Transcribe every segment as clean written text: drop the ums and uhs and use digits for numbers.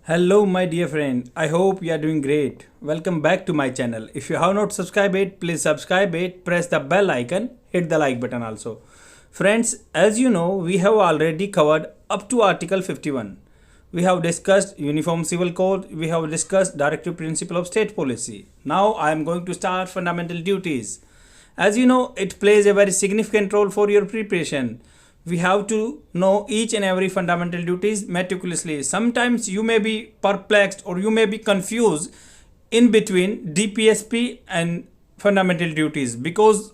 Hello my dear friend, I hope you are doing great. Welcome back to my channel. If you have not subscribed it, please subscribe it, press the bell icon, hit the like button also. Friends, as you know, we have already covered up to Article 51. We have discussed Uniform Civil Code, we have discussed Directive Principle of State Policy. Now I am going to start Fundamental Duties. As you know, it plays a very significant role for your preparation. We have to know each and every fundamental duties meticulously. Sometimes you may be perplexed or you may be confused in between DPSP and fundamental duties, because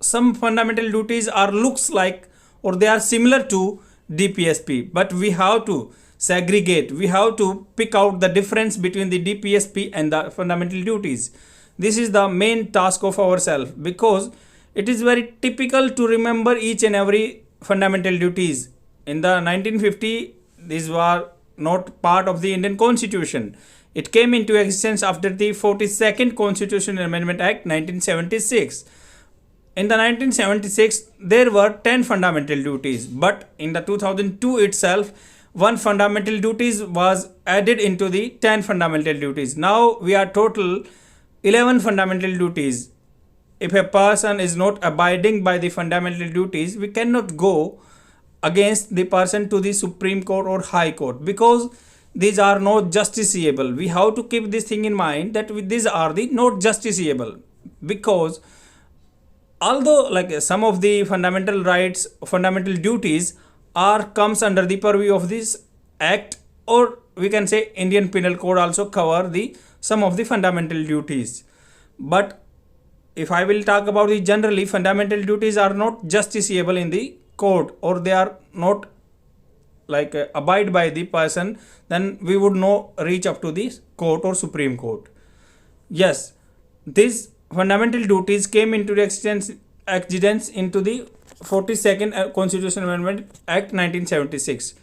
some fundamental duties are looks like or they are similar to DPSP, but we have to segregate, we have to pick out the difference between the DPSP and the fundamental duties. This is the main task of ourselves, because it is very typical to remember each and every fundamental duties. In the 1950, these were not part of the Indian Constitution. It came into existence after the 42nd Constitutional Amendment Act 1976. In the 1976, there were 10 fundamental duties, but in the 2002 itself, one fundamental duties was added into the 10 fundamental duties. Now we are total 11 fundamental duties. If a person is not abiding by the fundamental duties, we cannot go against the person to the Supreme Court or High Court, because these are not justiciable. We have to keep this thing in mind that these are the not justiciable, because although like some of the fundamental rights, fundamental duties are comes under the purview of this act, or we can say Indian Penal Code also cover the some of the fundamental duties. But if I will talk about the generally, fundamental duties are not justiciable in the court, or they are not like abide by the person, then we would no reach up to the court or Supreme Court. Yes, these fundamental duties came into the existence into the 42nd Constitutional Amendment Act 1976.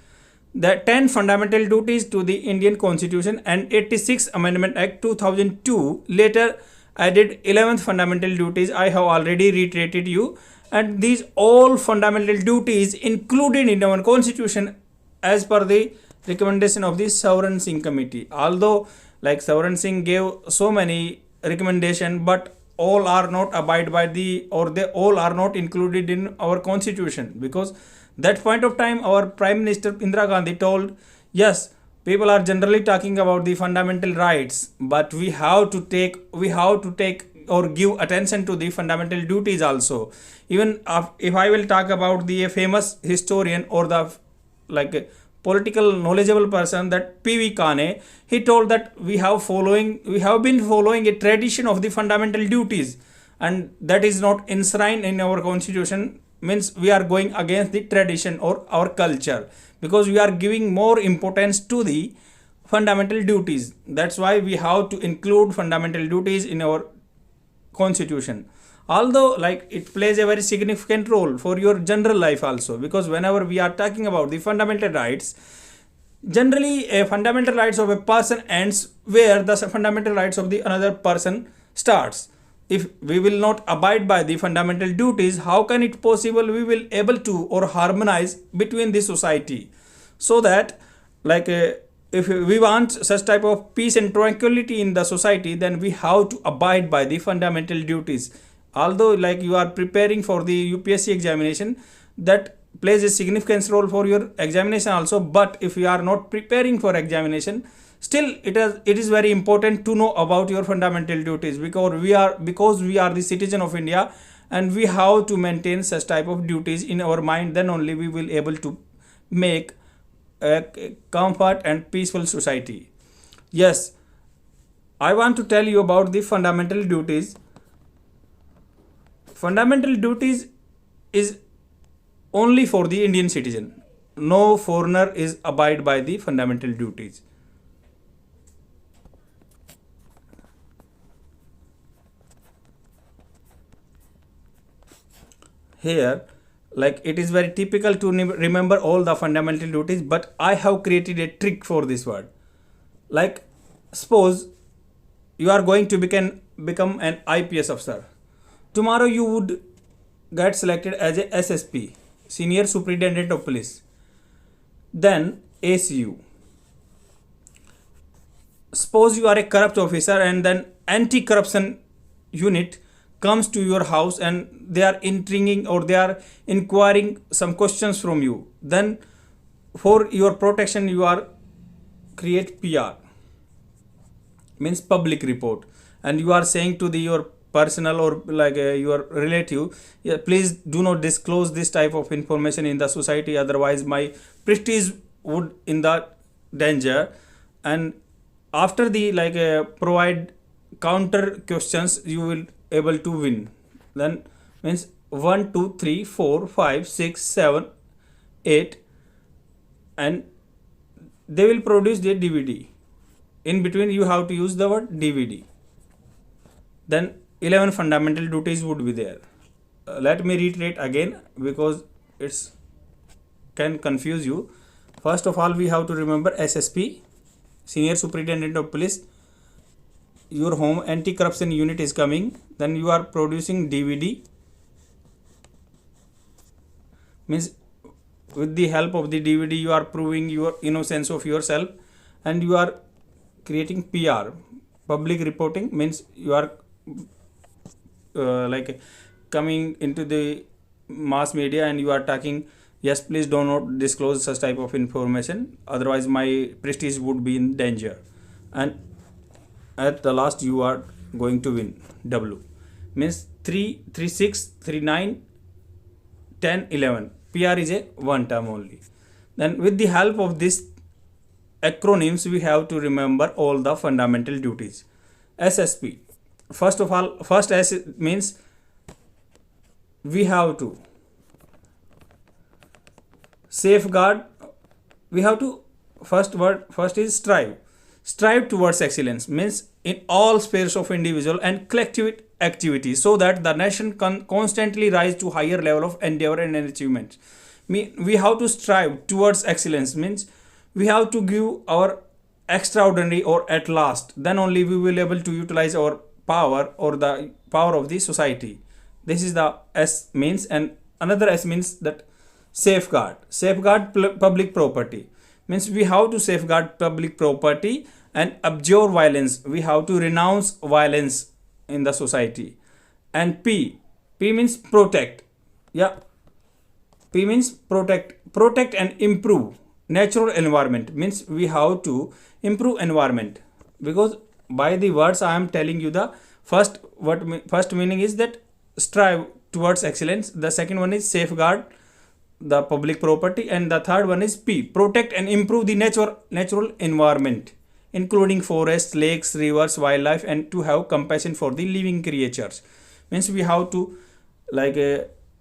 The 10 fundamental duties to the Indian Constitution and 86 Amendment Act 2002 later added 11th fundamental duties. I have already reiterated you, and these all fundamental duties included in our Constitution as per the recommendation of the Saran Singh Committee. Although like Saran Singh gave so many recommendation, but all are not abide by the, or they all are not included in our Constitution, because that point of time our Prime Minister Indira Gandhi told, yes, people are generally talking about the fundamental rights, but we have to take or give attention to the fundamental duties also. Even if I will talk about the famous historian or the like political knowledgeable person, that PV Kane, he told that we have been following a tradition of the fundamental duties, and that is not enshrined in our Constitution. Means we are going against the tradition or our culture, because we are giving more importance to the fundamental duties. That's why we have to include fundamental duties in our Constitution. Although like it plays a very significant role for your general life also, because whenever we are talking about the fundamental rights, generally a fundamental rights of a person ends where the fundamental rights of the another person starts. If we will not abide by the fundamental duties, how can it possible we will able to or harmonize between the society? So that like if we want such type of peace and tranquility in the society, then we have to abide by the fundamental duties. Although like you are preparing for the UPSC examination, that plays a significant role for your examination also, but if you are not preparing for examination, still it is very important to know about your fundamental duties, because we are the citizen of India, and we have to maintain such type of duties in our mind. Then only we will able to make a comfort and peaceful society. Yes, I want to tell you about the fundamental duties. Fundamental duties is only for the Indian citizen. No foreigner is abide by the fundamental duties. Here, like it is very typical to remember all the fundamental duties, but I have created a trick for this word. Like suppose you are going to become an IPS officer. Tomorrow you would get selected as a SSP, Senior Superintendent of Police, then ACU. suppose you are a corrupt officer and then anti-corruption unit comes to your house and they are intriguing or they are inquiring some questions from you, then for your protection you are create PR, means public report, and you are saying to your personal or like your relative, yeah, please do not disclose this type of information in the society, otherwise my prestige would in the danger. And after the like provide counter questions, you will able to win. Then means 1 2 3 4 5 6 7 8, and they will produce their DVD. In between you have to use the word DVD. Then 11 fundamental duties would be there. Let me reiterate again because it's can confuse you. First of all, we have to remember SSP, Senior Superintendent of Police. Your home anti-corruption unit is coming. Then you are producing DVD. Means with the help of the DVD, you are proving your innocence of yourself, and you are creating PR, public reporting. Means you are like coming into the mass media and you are talking, yes, please do not disclose such type of information, otherwise my prestige would be in danger. And at the last you are going to win. W means 3 3 6 3 9 10 11. PR is a one term only. Then with the help of this acronyms, we have to remember all the fundamental duties. SSP, first of all, first S means we have to safeguard. We have to first is strive towards excellence, means in all spheres of individual and collective activity, so that the nation can constantly rise to higher level of endeavor and achievement. We have to strive towards excellence, means we have to give our extraordinary or at last, then only we will able to utilize our power or the power of the society. This is the S means. And another S means that safeguard public property, means we have to safeguard public property and abjure violence. We have to renounce violence in the society. And P means protect. Yeah, P means protect and improve natural environment, means we have to improve environment, because by the words I am telling you the first meaning is that strive towards excellence, the second one is safeguard the public property, and the third one is P, protect and improve the natural environment, including forests, lakes, rivers, wildlife, and to have compassion for the living creatures, means we have to like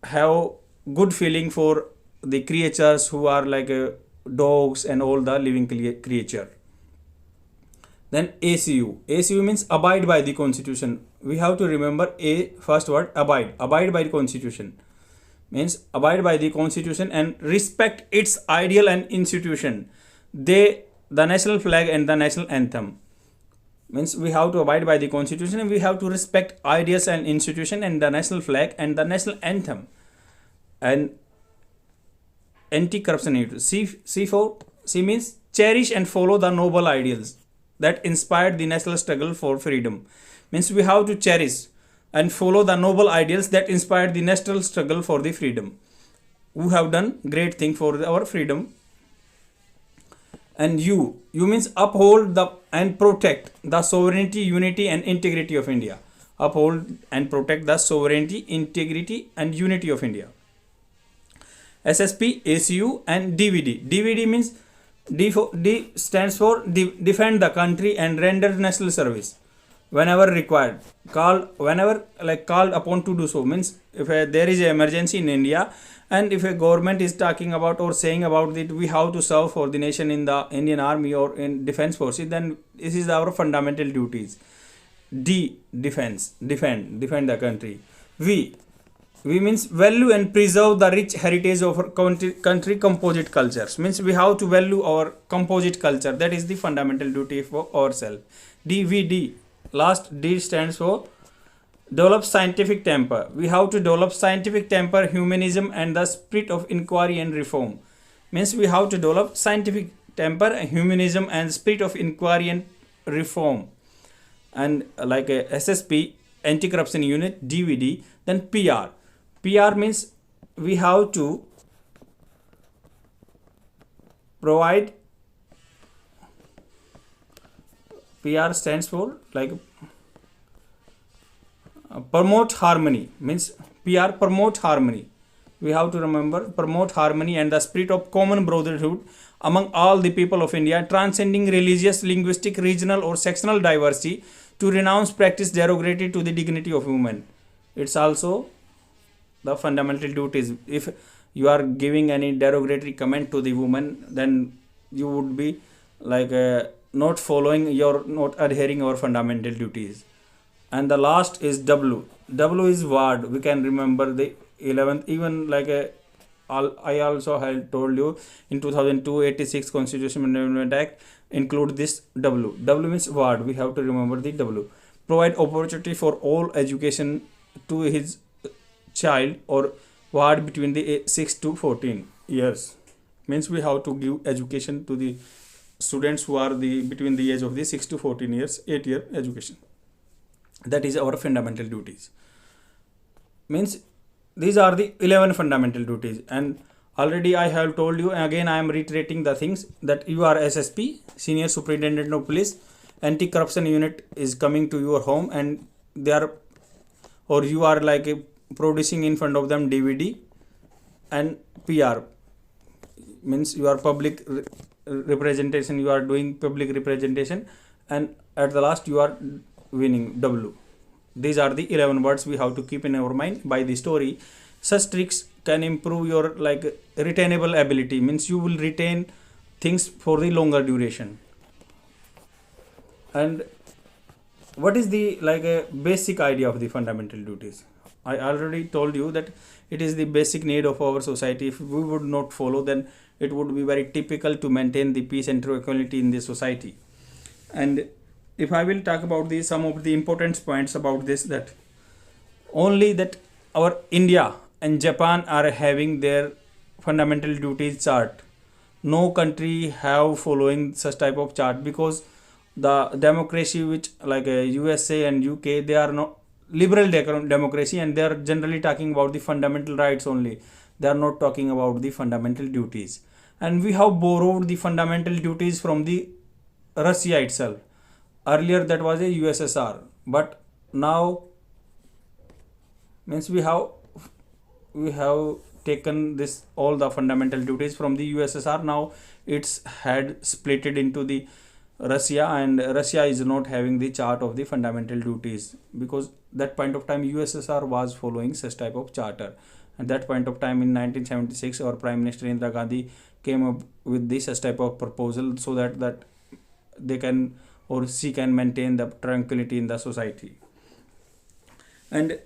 have good feeling for the creatures who are like dogs and all the living creature. Then ACU means abide by the constitution. We have to remember a first word, abide by the constitution, means abide by the constitution and respect its ideal and institution, the national flag and the national anthem, means we have to abide by the constitution and we have to respect ideas and institution and the national flag and the national anthem. And anti-corruption unit, C means cherish and follow the noble ideals that inspired the national struggle for freedom, means we have to cherish and follow the noble ideals that inspired the national struggle for the freedom, who have done great thing for our freedom. And U means uphold and protect the sovereignty, unity and integrity of India. Uphold and protect the sovereignty, integrity and unity of India. SSP, ACU and DVD. DVD means D stands for defend the country and render national service whenever required, whenever called upon to do so, means if there is an emergency in India and if a government is talking about or saying about it, we have to serve for the nation in the Indian Army or in defense forces, then this is our fundamental duties. D, defend the country. V means value and preserve the rich heritage of our country composite cultures, means we have to value our composite culture, that is the fundamental duty for ourselves. DVD, last D stands for develop scientific temper. We have to develop scientific temper, humanism and the spirit of inquiry and reform, means we have to develop scientific temper, humanism and spirit of inquiry and reform, and like a SSP, anti-corruption unit, DVD. Then PR means we have to provide. PR stands for like promote harmony, means PR promote harmony. We have to remember promote harmony and the spirit of common brotherhood among all the people of India, transcending religious, linguistic, regional, or sectional diversity, to renounce practice derogatory to the dignity of women. It's also the fundamental duties. If you are giving any derogatory comment to the woman, then you would be like not following your, not adhering our fundamental duties. And the last is W is ward. We can remember the 11th, even like I also had told you in 2002 86 Constitution Amendment Act include this W means ward. We have to remember the W. Provide opportunity for all education to his child or ward between the 6 to 14 years. Means we have to give education to the students who are the between the age of the 6 to 14 years, 8-year education. That is our fundamental duties. Means these are the 11 fundamental duties, and already I have told you, again I am reiterating the things, that you are SSP, Senior Superintendent of Police, anti-corruption unit is coming to your home, and they are, or you are like producing in front of them DVD. And PR means you are public representation, you are doing public representation, and at the last you are winning W. These are the 11 words we have to keep in our mind by the story. Such tricks can improve your like retainable ability, means you will retain things for the longer duration. And what is the like a basic idea of the fundamental duties? I already told you that it is the basic need of our society. If we would not follow, then it would be very typical to maintain the peace and tranquility in the society. And if I will talk about the some of the important points about this, that only that our India and Japan are having their fundamental duties chart. No country have following such type of chart, because the democracy which like USA and UK, they are not liberal democracy, and they are generally talking about the fundamental rights only. They are not talking about the fundamental duties. And we have borrowed the fundamental duties from the Russia itself. Earlier that was a USSR, but now means we have taken this all the fundamental duties from the USSR. Now it's had splitted into the Russia, and Russia is not having the chart of the fundamental duties, because that point of time USSR was following such type of charter. At that point of time in 1976, our Prime Minister Indira Gandhi came up with this such type of proposal, so that they can, or she can maintain the tranquility in the society. And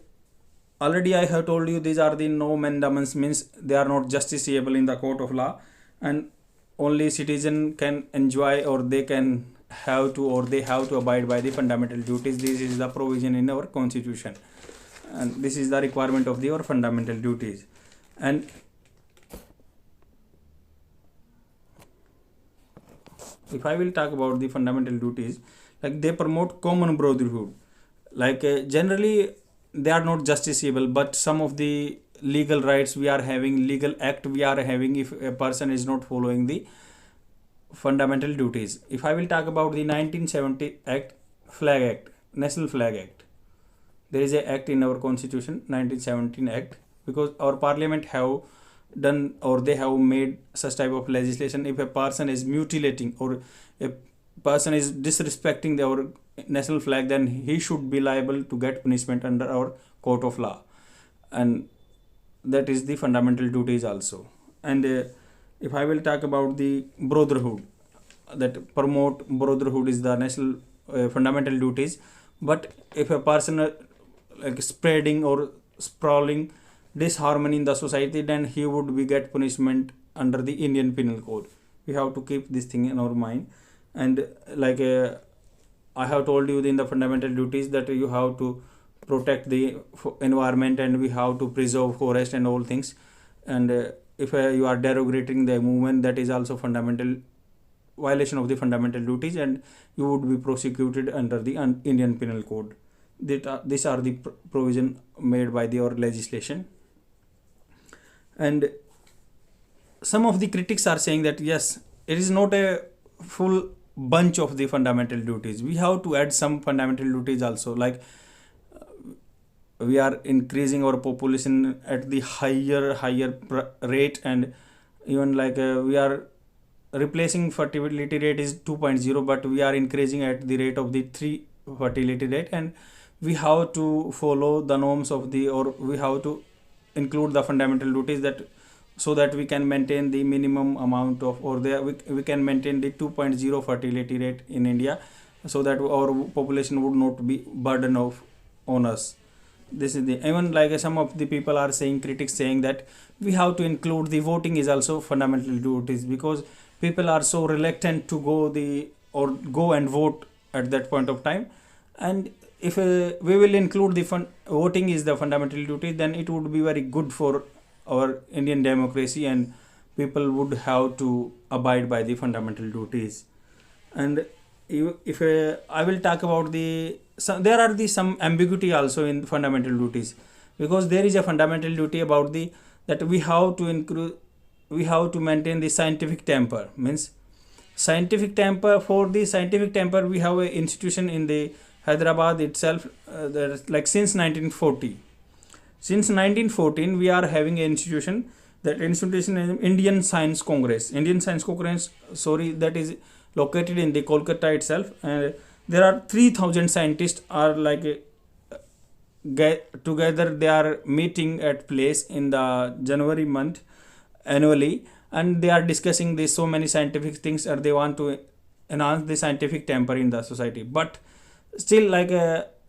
already I have told you, these are the no mandaments, means they are not justiciable in the court of law, and only citizen can enjoy, or they can have to, or they have to abide by the fundamental duties. This is the provision in our constitution, and this is the requirement of our fundamental duties. And if I will talk about the fundamental duties, like they promote common brotherhood. Like generally they are not justiciable, but some of the legal rights we are having, legal act we are having, if a person is not following the fundamental duties. If I will talk about the 1970 Act, Flag Act, National Flag Act, there is a act in our constitution, 1917 Act, because our parliament have done, or they have made such type of legislation. If a person is mutilating, or a person is disrespecting our national flag, then he should be liable to get punishment under our court of law. And that is the fundamental duties also. And if I will talk about the brotherhood, that promote brotherhood is the national fundamental duties. But if a person like spreading or sprawling disharmony in the society, then he would be get punishment under the Indian Penal Code. We have to keep this thing in our mind. And like I have told you in the fundamental duties, that you have to protect the environment, and we have to preserve forest and all things. And if you are derogating the movement, that is also fundamental violation of the fundamental duties, and you would be prosecuted under the Indian Penal Code. These are the provision made by the our legislation. And some of the critics are saying that yes, it is not a full bunch of the fundamental duties. We have to add some fundamental duties also, like we are increasing our population at the higher rate, and even like we are replacing fertility rate is 2.0, but we are increasing at the rate of the 3 fertility rate, and we have to follow the norms of the, or we have to include the fundamental duties, that so that we can maintain the minimum amount of, or we can maintain the 2.0 fertility rate in India, so that our population would not be burden of on us. This is the, even like some of the people are saying, critics saying that we have to include the voting is also fundamental duties, because people are so reluctant to go and vote at that point of time. And if we will include the voting is the fundamental duty, then it would be very good for our Indian democracy, and people would have to abide by the fundamental duties. And if I will talk about there are some ambiguity also in fundamental duties, because there is a fundamental duty about that we have to maintain the scientific temper. Means scientific temper, for the scientific temper we have an institution in the Hyderabad itself, like since 1940. Since 1914 we are having an institution. That institution is Indian Science Congress. That is located in the Kolkata itself, and there are 3,000 scientists are like get together. They are meeting at place in the January month annually, and they are discussing this so many scientific things, and they want to enhance the scientific temper in the society. But still, like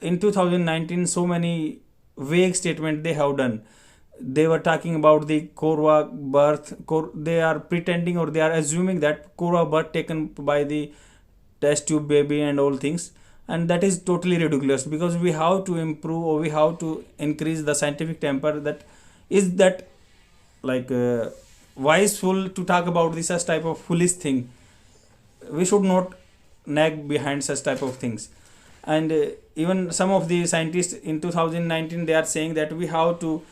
in 2019, so many vague statement they have done. They were talking about the Korwa birth. They are pretending, or they are assuming that Korwa birth taken by the test tube baby and all things, and that is totally ridiculous, because we have to improve, or we have to increase the scientific temper. That is that like wiseful to talk about this such type of foolish thing. We should not nag behind such type of things. And even some of the scientists in 2019 they are saying that we have to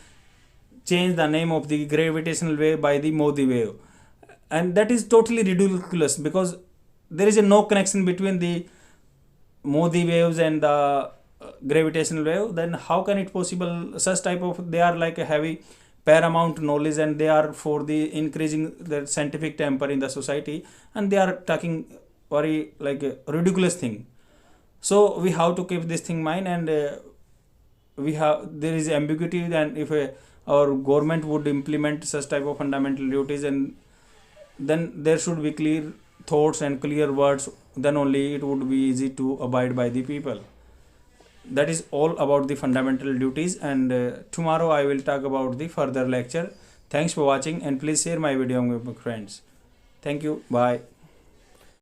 change the name of the gravitational wave by the Modi wave, and that is totally ridiculous, because there is no connection between the Modi waves and the gravitational wave. Then how can it possible? Such type of, they are like a heavy paramount knowledge, and they are for the increasing the scientific temper in the society, and they are talking very like a ridiculous thing. So we have to keep this thing in mind, and there is ambiguity. And if our government would implement such type of fundamental duties, and then there should be clear thoughts and clear words, then only it would be easy to abide by the people. That is all about the fundamental duties, and tomorrow I will talk about the further lecture. Thanks for watching, and please share my video with my friends. Thank you. Bye.